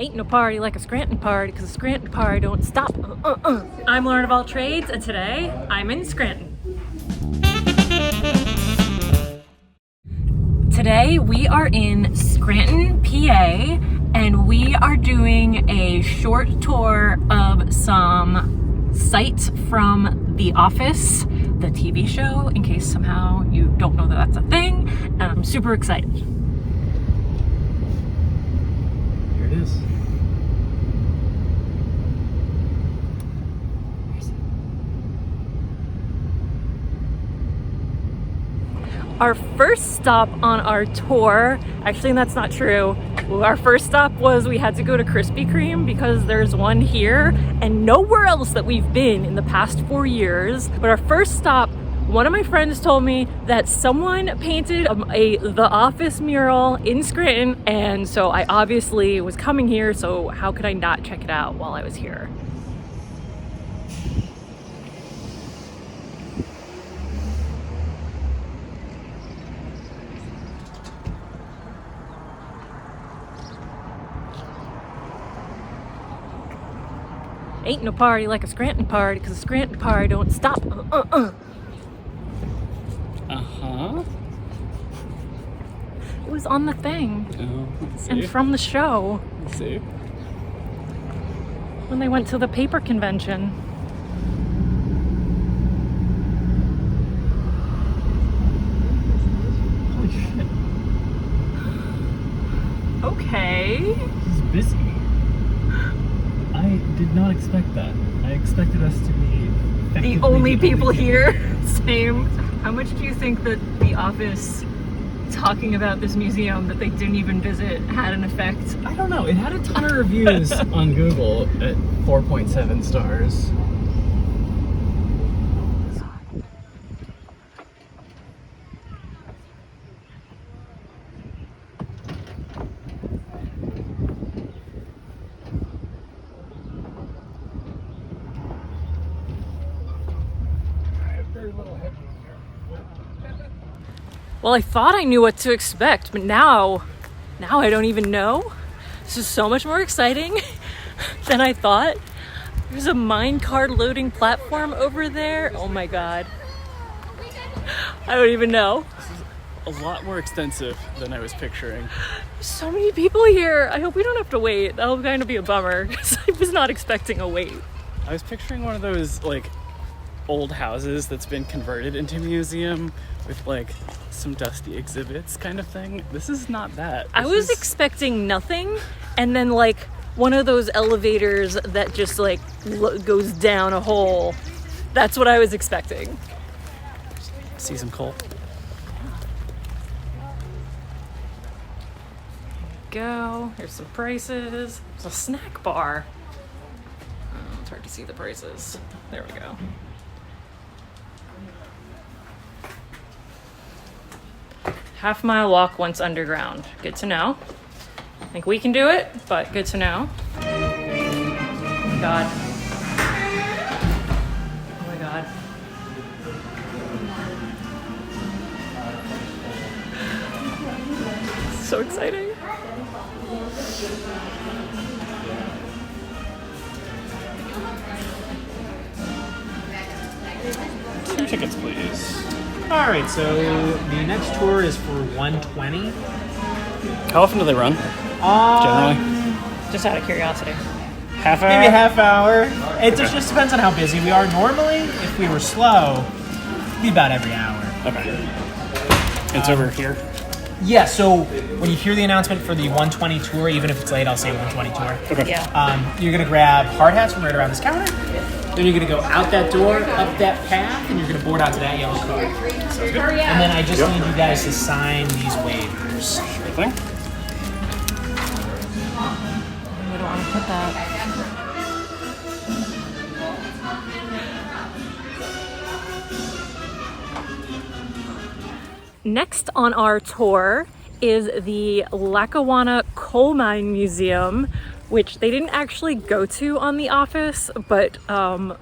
Ain't no party like a Scranton party, because a Scranton party don't stop. I'm Lauren of all trades, and today I'm in Scranton. Today we are in Scranton, PA, and we are doing a short tour of some sites from The Office, the TV show, in case somehow you don't know that that's a thing. And I'm super excited. Here it is. Our first stop on our tour, actually that's not true. Our first stop was we had to go to Krispy Kreme because there's one here and nowhere else that we've been in the past 4 years. But our first stop, one of my friends told me that someone painted a The Office mural in Scranton, and so I obviously was coming here, so how could I not check it out while I was here? Ain't no party like a Scranton party, because a Scranton party don't stop. It was on the thing. Oh, let's see. And from the show. Let's see. When they went to the paper convention. Holy shit. Okay. This is busy. I did not expect that. I expected us to be The only people here. Same. How much do you think that The Office talking about this museum that they didn't even visit had an effect? I don't know. It had a ton of reviews on Google at 4.7 stars. Well, I thought I knew what to expect, but now I don't even know. This is so much more exciting than I thought. There's a minecart loading platform over there. Oh my god. I don't even know. This is a lot more extensive than I was picturing. There's so many people here. I hope we don't have to wait. That'll kind of be a bummer because I was not expecting a wait. I was picturing one of those, old houses that's been converted into a museum with, some dusty exhibits kind of thing. This is not that. I was expecting nothing, and then, one of those elevators that just, goes down a hole. That's what I was expecting. See some coal. Go. Here's some prices. There's a snack bar. Oh, it's hard to see the prices. There we go. Half-mile walk once underground. Good to know. I think we can do it, but good to know. Oh my god. Oh my god. So exciting. 2 tickets, please. All right, so the next tour is for 120. How often do they run? Generally? Just out of curiosity. Half hour? Maybe a half hour. It just depends on how busy we are. Normally, if we were slow, it'd be about every hour. Okay. It's over here? Yeah, so when you hear the announcement for the 120 tour, even if it's late, I'll say 120 tour. Okay. Yeah. You're going to grab hard hats from right around this counter. Then you're going to go out that door, up that path, and you're going to board onto that yellow car. Sounds good. And then I just need you guys to sign these waivers. Sure thing. We don't want to put that. Next on our tour is the Lackawanna Coal Mine Museum, which they didn't actually go to on The Office, but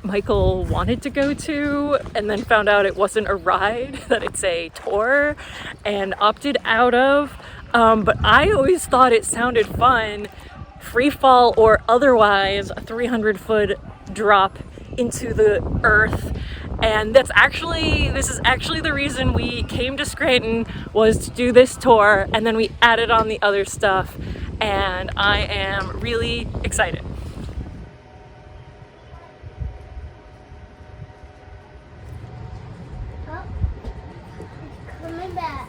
Michael wanted to go to and then found out it wasn't a ride, that it's a tour, and opted out of. But I always thought it sounded fun. free fall or otherwise, a 300-foot drop into the earth. And this is actually the reason we came to Scranton, was to do this tour, and then we added on the other stuff, and I am really excited. Oh, coming back.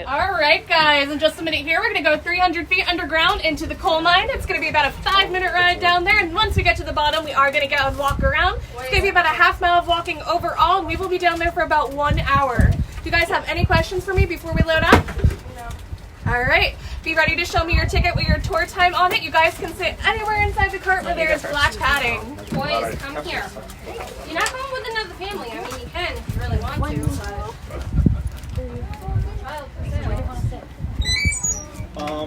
All right, guys, in just a minute here, we're gonna go 300 feet underground into the coal mine. It's gonna be about a 5-minute ride down there, and once we get to the bottom, we are gonna go and walk around. It's gonna be about a half mile of walking overall, and we will be down there for about 1 hour. Do you guys have any questions for me before we load up? No. All right, be ready to show me your ticket with your tour time on it. You guys can sit anywhere inside the cart where there is black padding. Boys, come here. You're not going with another family. I mean, you can if you really want to, but... Child for sale. I'll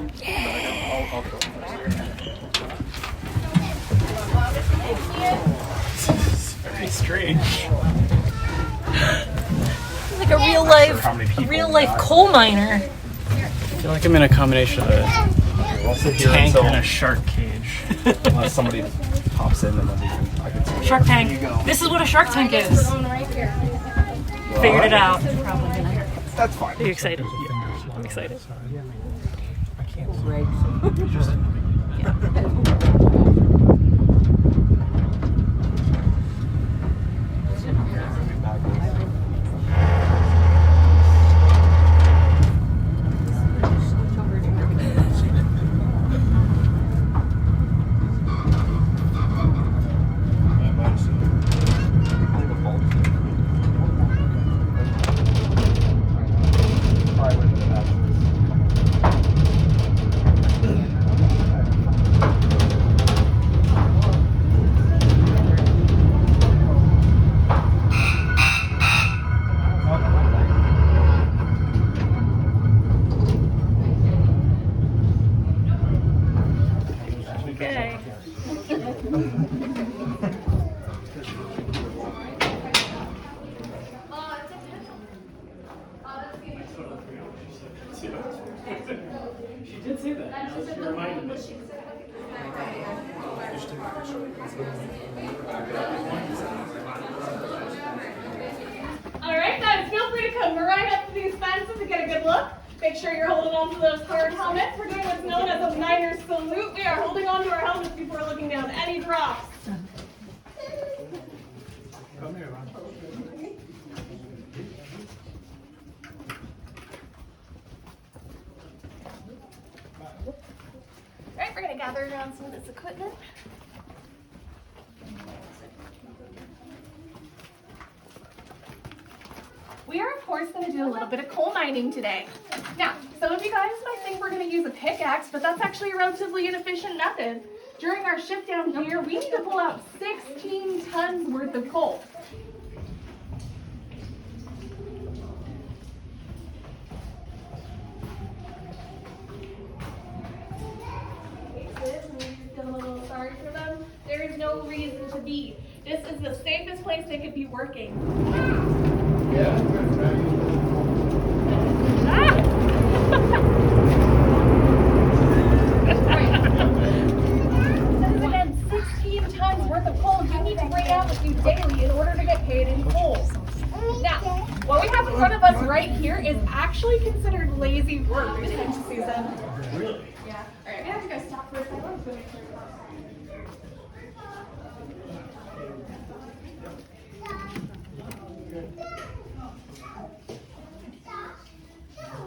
very strange. Like a real life coal miner. I feel like I'm in a combination of a tank and a shark cage. Unless somebody pops in and then I can see. Shark Tank. This is what a Shark Tank is. Figured it out. That's fine. Are you excited? Yeah, I'm excited. Alright guys, feel free to come right up to these fences to get a good look. Make sure you're holding on to those hard helmets. We're doing what's known as a miner's salute. We are holding on to our helmets before looking down any drops. Alright, we're going to gather around some of this equipment. We are, of course, going to do a little bit of coal mining today. Now, some of you guys might think we're going to use a pickaxe, but that's actually a relatively inefficient method. During our shift down here, we need to pull out 16 tons worth of coal. Feel a little sorry for them. There is no reason to be. This is the safest place they could be working. Again, 16 tons worth of coal you need to bring out with you daily in order to get paid in coal. Now, what we have in front of us right here is actually considered lazy work. Are you going to see them? Really? Yeah. All right, we have to go stop for a second. Let's go make sure.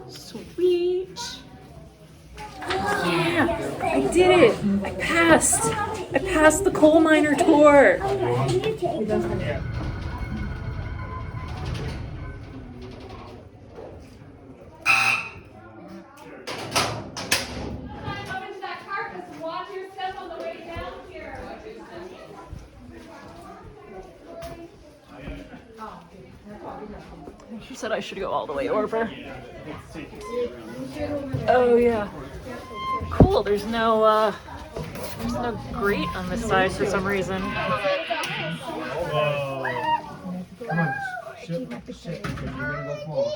Sweet. Yeah, I did it. I passed. I passed the coal miner tour. She said I should go all the way over. Oh yeah. Cool. There's no grate on this side for some reason. Come on, shit, shit, because you're gonna go fall.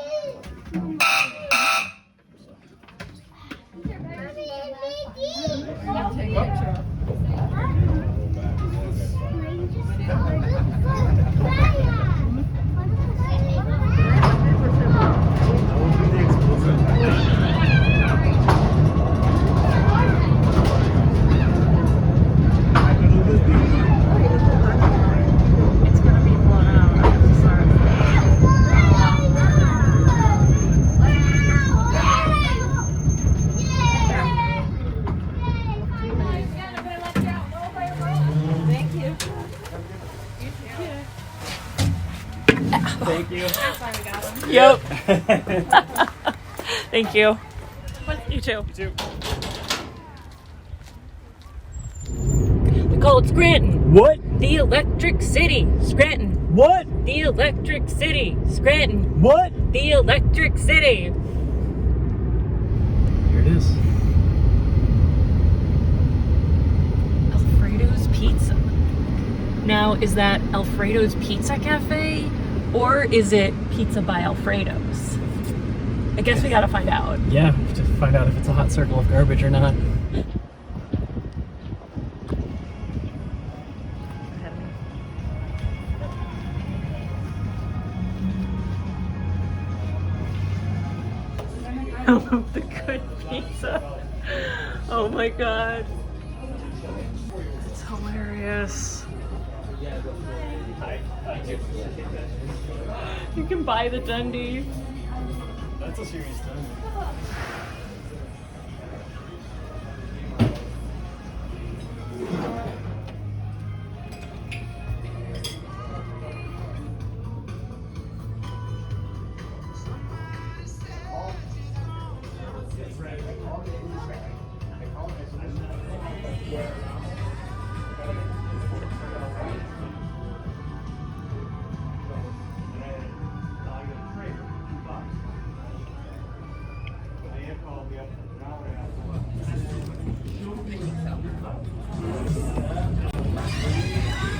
It's gonna be blown out. Sorry. Thank you. That's why we got them. Yep. Thank you. You too. You too. We call it Scranton. What? The Electric City. Scranton. What? The Electric City. Scranton. What? The Electric City. Here it is. Alfredo's Pizza. Now, is that Alfredo's Pizza Cafe or is it Pizza by Alfredo's? I guess we gotta find out. Yeah, to find out if it's a hot circle of garbage or not. I love the good pizza. Oh my god. It's hilarious. You can buy the Dundee. That's a serious thing.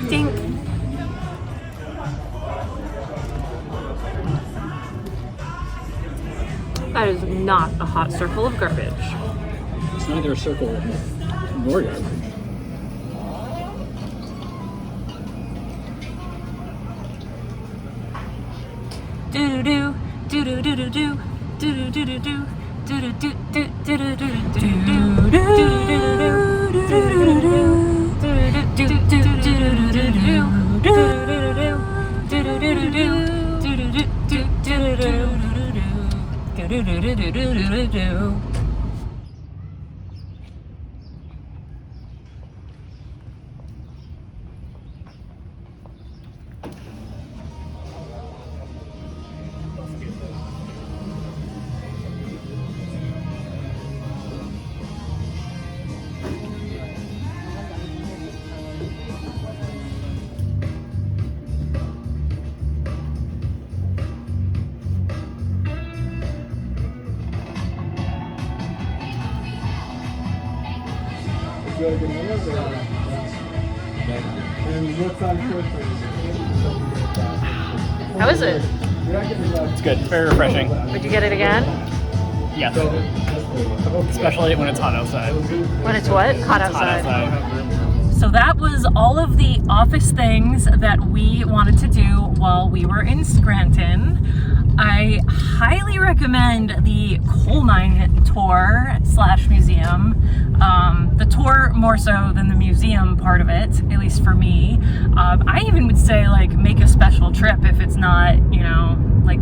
Dink. That is not a hot circle of garbage. It's neither a circle nor garbage. Do do do do do do do do do do do. How is it? It's good. Very refreshing. Would you get it again? Yes. Especially when it's hot outside. When it's what? Hot Hot outside. outside. So that was all of the office things that we wanted to do while we were in Scranton. I highly recommend the coal mine tour / museum. The tour more so than the museum part of it, at least for me. I even would say like make a special trip if it's not, you know, like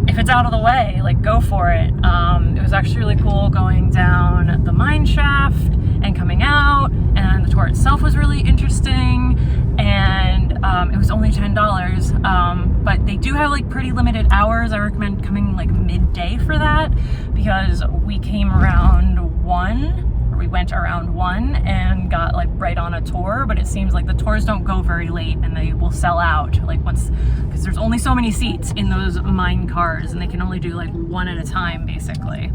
if it's out of the way, like go for it. It was actually really cool going down the mine shaft and coming out, and the tour itself was really interesting, and it was only $10, but they do have like pretty limited hours. I recommend coming like midday for that because we came around 1. We went around 1 and got like right on a tour, but it seems like the tours don't go very late and they will sell out like once, because there's only so many seats in those mine cars and they can only do like 1 at a time basically.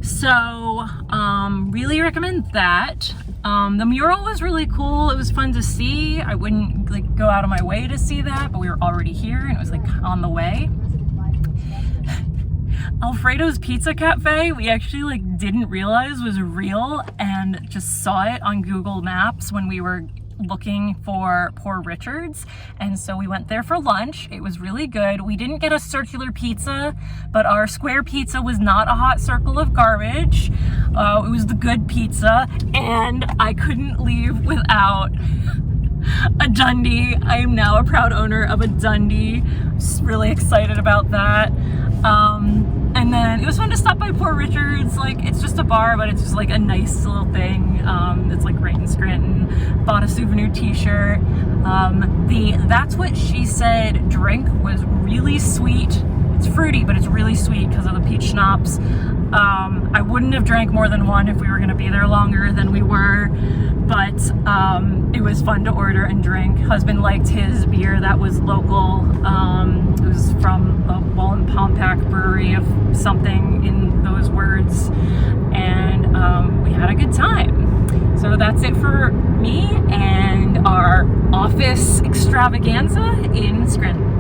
So really recommend that. The mural was really cool. It was fun to see. I wouldn't like go out of my way to see that, but we were already here and it was like on the way. Alfredo's Pizza Cafe, we actually like didn't realize was real and just saw it on Google Maps when we were looking for Poor Richard's, and so we went there for lunch. It was really good. We didn't get a circular pizza, but our square pizza was not a hot circle of garbage. It was the good pizza, and I couldn't leave without a Dundee. I am now a proud owner of a Dundee. Just really excited about that. And then it was fun to stop by Poor Richard's. Like, it's just a bar, but it's just like a nice little thing. It's like right in Scranton. Bought a souvenir t-shirt. The That's What She Said drink was really sweet. It's fruity, but it's really sweet because of the peach schnapps. I wouldn't have drank more than 1 if we were gonna be there longer than we were, but it was fun to order and drink. Husband liked his beer that was local. It was from the Wallenpaupack Brewery of something in those words, and we had a good time. So that's it for me and our office extravaganza in Scranton.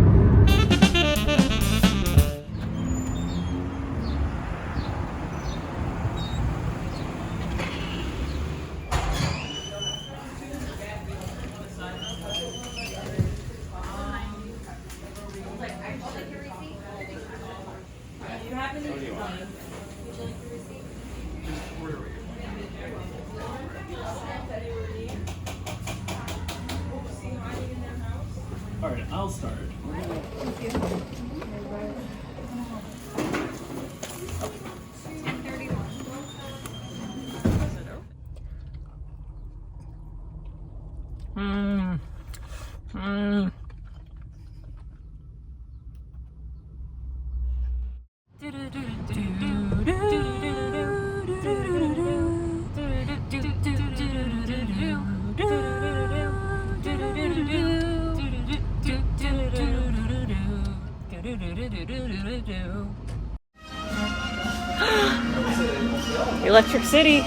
All right, I'll start. Electric City.